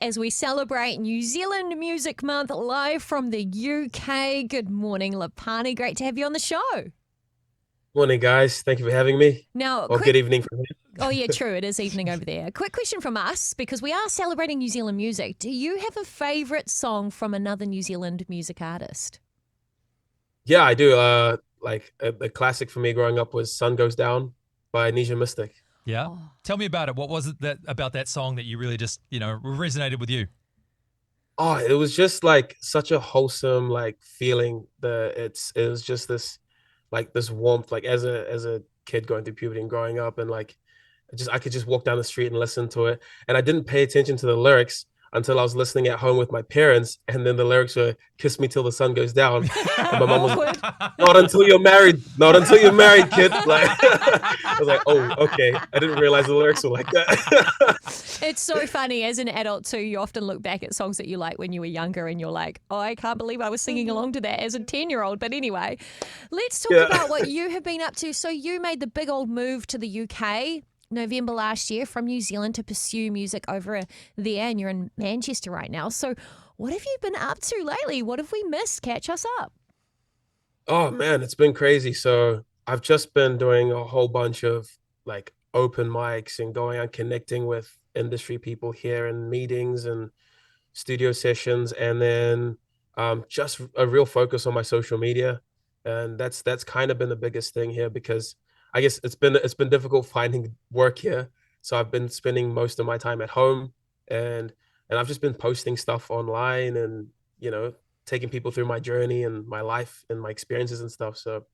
as we celebrate New Zealand Music Month live from the UK. Good morning, Lepani. Great to have you on the show. Morning, guys. Thank you for having me. Now, Or good evening for me. Oh, yeah, true. It is evening over there. Quick question from us, because we are celebrating New Zealand music. Do you have a favourite song from another New Zealand music artist? Yeah, I do. Like a classic for me growing up was "Sun Goes Down" by Nisha Mystic. Yeah. Oh. Tell me about it. What was it about that song that you really just, resonated with you? Oh, it was just like such a wholesome like feeling. It was just this warmth. Like as a kid going through puberty and growing up, and like I could just walk down the street and listen to it, and I didn't pay attention to the lyrics until I was listening at home with my parents, and then the lyrics were "Kiss me till the sun goes down," and my mom was like, "Not until you're married, not until you're married, kid." Like I was like, "Oh, okay." I didn't realize the lyrics were like that. It's so funny as an adult too. You often look back at songs that you like when you were younger and you're like, oh, I can't believe I was singing along to that as a 10-year-old. But anyway, let's talk about what you have been up to. So you made the big old move to the UK November last year from New Zealand to pursue music over there, and you're in Manchester right now. So what have you been up to lately? What have we missed? Catch us up. Oh man, it's been crazy. So I've just been doing a whole bunch of like open mics and going and connecting with industry people here in meetings and studio sessions, and then just a real focus on my social media. And that's kind of been the biggest thing here, because I guess it's been difficult finding work here. So I've been spending most of my time at home, and I've just been posting stuff online, and you know taking people through my journey and my life and my experiences and stuff. So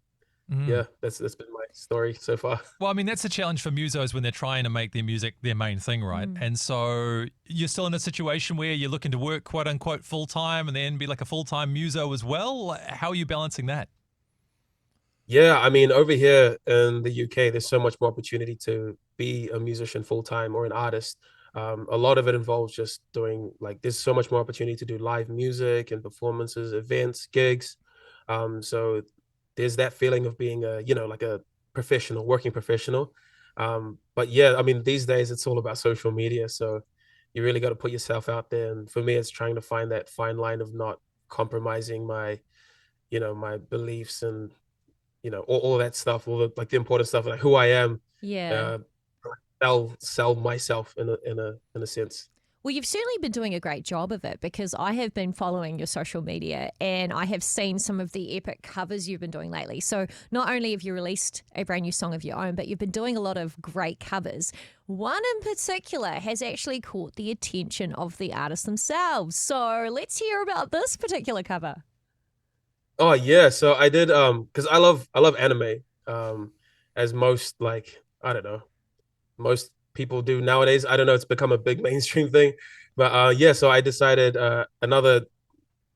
yeah, that's been my story so far. Well, I mean, that's a challenge for musos when they're trying to make their music their main thing, right? And so you're still in a situation where you're looking to work, quote unquote, full time and then be like a full-time muso as well. How are you balancing that? Yeah, I mean, over here in the UK, there's so much more opportunity to be a musician full time or an artist. A lot of it involves just doing like there's so much more opportunity to do live music and performances, events, gigs. So there's that feeling of being like a professional, working professional. But yeah, I mean, these days it's all about social media. So you really got to put yourself out there. And for me, it's trying to find that fine line of not compromising my beliefs and all that stuff, all the like the important stuff, like who I am. Yeah. Uh, sell myself in a sense. Well, you've certainly been doing a great job of it, because I have been following your social media and I have seen some of the epic covers you've been doing lately. So not only have you released a brand new song of your own, but you've been doing a lot of great covers. One in particular has actually caught the attention of the artists themselves. So let's hear about this particular cover. Oh yeah, so I did because I love anime, as most, like, I don't know, most people do nowadays. I don't know, it's become a big mainstream thing. But yeah, so I decided another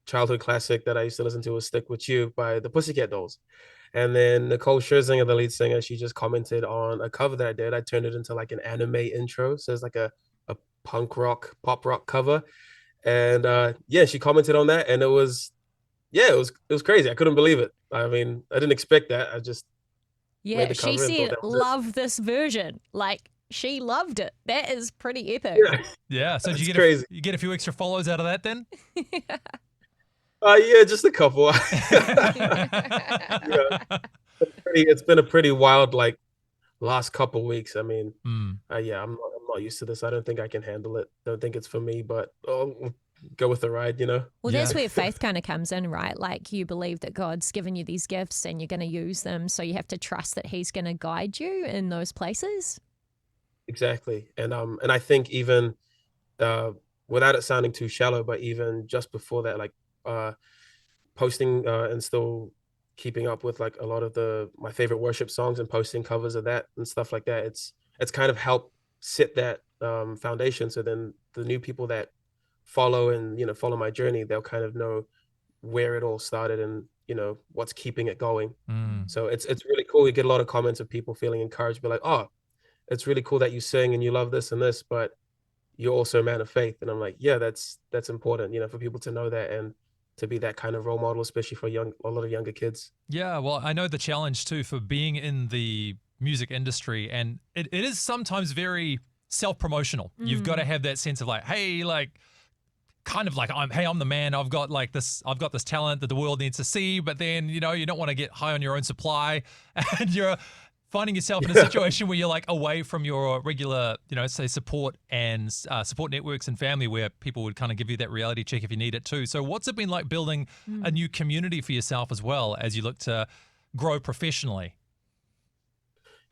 childhood classic that I used to listen to was "Stick With You" by the Pussycat Dolls. And then Nicole Scherzinger, the lead singer, she just commented on a cover that I did. I turned it into like an anime intro, so it's like a punk rock, pop rock cover. And yeah, she commented on that, and it was crazy. I couldn't believe it. I mean, I didn't expect that. I just made Yeah, the she cover and thought said, that was it. love this version. Like, she loved it. That is pretty epic. Yeah, Yeah. So did it's you crazy. you get a few extra follows out of that then? Yeah, just a couple. Yeah, it's been a pretty wild like last couple weeks. I mean, yeah, I'm not used to this. I don't think I can handle it. Don't think it's for me, but we'll go with the ride. Well, Yeah. that's where faith kind of comes in, right? Like, you believe that God's given you these gifts and you're going to use them. So you have to trust that He's going to guide you in those places. Exactly. And I think even uh without it sounding too shallow, but even just before that, like uh posting and still keeping up with like a lot of my favorite worship songs and posting covers of that and stuff like that. It's kind of helped set that foundation. So then the new people that follow and follow my journey, they'll kind of know where it all started and what's keeping it going. So it's really cool. We get a lot of comments of people feeling encouraged, but like, oh, it's really cool that you sing and you love this and this, but you're also a man of faith. And I'm like, yeah, that's important, for people to know that and to be that kind of role model, especially for a lot of younger kids. Yeah, well, I know the challenge too for being in the music industry, and it is sometimes very self-promotional. You've got to have that sense of like, hey, like, kind of like, I'm the man. I've got this talent that the world needs to see, but then, you don't want to get high on your own supply and you're finding yourself in a situation where you're like away from your regular, say support and support networks and family where people would kind of give you that reality check if you need it too. So what's it been like building a new community for yourself as well as you look to grow professionally?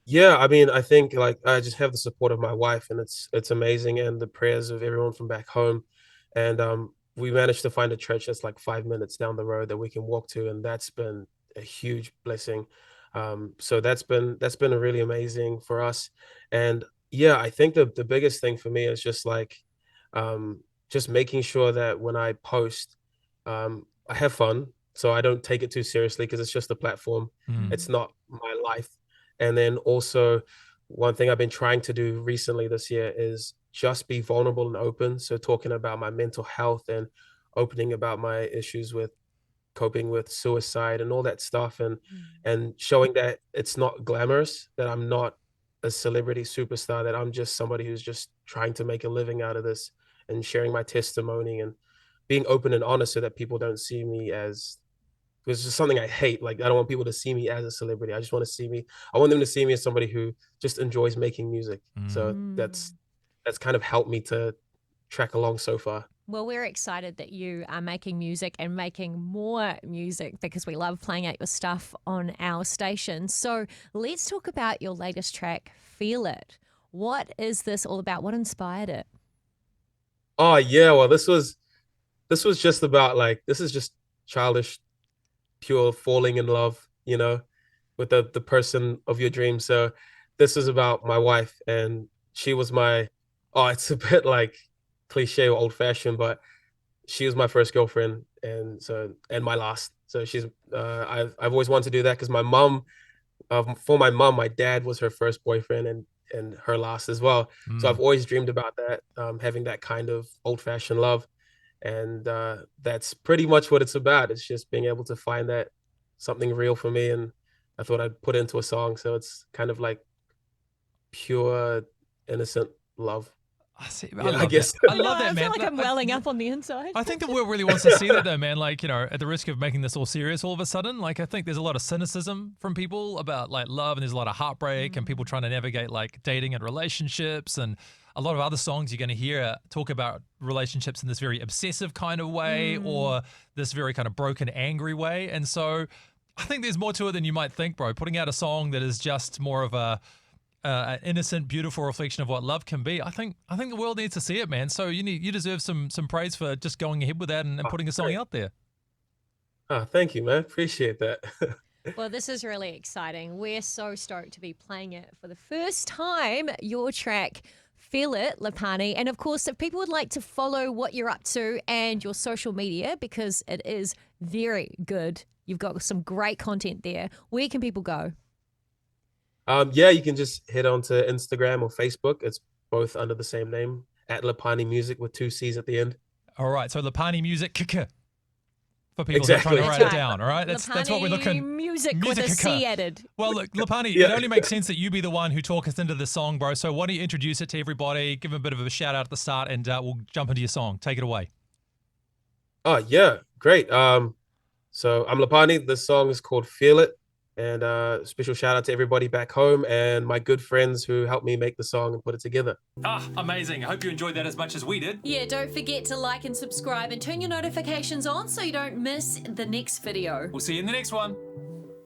Yeah, I mean, I think like I just have the support of my wife, and it's amazing, and the prayers of everyone from back home. And we managed to find a church that's like 5 minutes down the road that we can walk to, and that's been a huge blessing. So that's been a really amazing for us. And yeah, I think the biggest thing for me is just like just making sure that when I post, I have fun, so I don't take it too seriously because it's just a platform. It's not my life. And then also, one thing I've been trying to do recently this year is just be vulnerable and open. So talking about my mental health and opening about my issues with coping with suicide and all that stuff, and showing that it's not glamorous, that I'm not a celebrity superstar, that I'm just somebody who's just trying to make a living out of this, and sharing my testimony and being open and honest so that people don't see me as, because it's just something I hate. Like, I don't want people to see me as a celebrity. I want them to see me as somebody who just enjoys making music. So that's kind of helped me to track along so far. Well, we're excited that you are making music and making more music because we love playing out your stuff on our station. So let's talk about your latest track, Feel It. What is this all about? What inspired it? Oh yeah, well this was just about like, this is just childish, pure falling in love, with the person of your dreams. So this is about my wife, and she was it's a bit like cliche or old fashioned, but she was my first girlfriend, and my last. So she's I've always wanted to do that because my mom, for my mom, my dad was her first boyfriend and her last as well. So I've always dreamed about that, having that kind of old fashioned love. And that's pretty much what it's about. It's just being able to find that something real for me, and I thought I'd put it into a song. So it's kind of like pure, innocent love. I guess. I love that, I man. feel like I'm welling up on the inside. I think the world really wants to see that though, man. Like, at the risk of making this all serious all of a sudden, like I think there's a lot of cynicism from people about like love, and there's a lot of heartbreak and people trying to navigate like dating and relationships, and a lot of other songs you're going to hear talk about relationships in this very obsessive kind of way or this very kind of broken, angry way. And so I think there's more to it than you might think, bro. Putting out a song that is just more of an innocent, beautiful reflection of what love can be. I think the world needs to see it, man. So you deserve some praise for just going ahead with that and putting a song out there. Oh, thank you, man. Appreciate that. Well, this is really exciting. We're so stoked to be playing it for the first time, your track, Feel It, Lepani. And of course, if people would like to follow what you're up to and your social media, because it is very good, you've got some great content there, where can people go? Yeah, you can just head on to Instagram or Facebook. It's both under the same name, at Lepani Music with 2 C's at the end. All right, so Lepani Music for people Exactly. that are trying to write it down. All right, that's what we're looking. Music with a C added. Well, look, Lepani, it only makes sense that you be the one who talk us into the song, bro. So why don't you introduce it to everybody, give them a bit of a shout out at the start, and we'll jump into your song. Take it away. Oh yeah, great. So I'm Lepani. This song is called Feel It. And special shout out to everybody back home and my good friends who helped me make the song and put it together. Amazing. I hope you enjoyed that as much as we did. Yeah, don't forget to like and subscribe and turn your notifications on so you don't miss the next video. We'll see you in the next one.